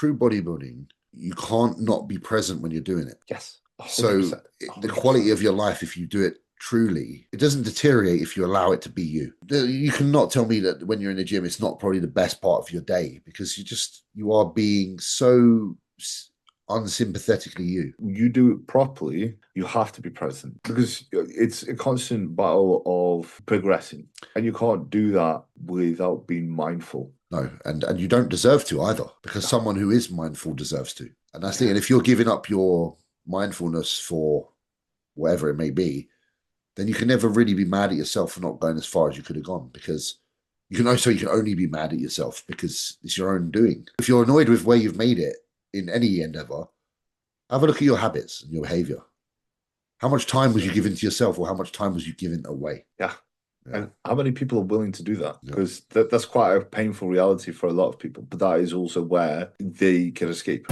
true bodybuilding, you can't not be present when you're doing it. Yes. 100%, So the quality of your life, if you do it truly, it doesn't deteriorate if you allow it to be you. You cannot tell me that when you're in the gym, it's not probably the best part of your day, because you are being so unsympathetically you. You do it properly, you have to be present, because it's a constant battle of progressing, and you can't do that without being mindful. No, and you don't deserve to either, because someone who is mindful deserves to. And that's the thing. And if you're giving up your mindfulness for whatever it may be, then you can never really be mad at yourself for not going as far as you could have gone, because you can only be mad at yourself because it's your own doing. If you're annoyed with where you've made it in any endeavor, have a look at your habits and your behavior. How much time was you giving to yourself, or how much time was you giving away? Yeah. And how many people are willing to do that? Because that's quite a painful reality for a lot of people, but that is also where they can escape.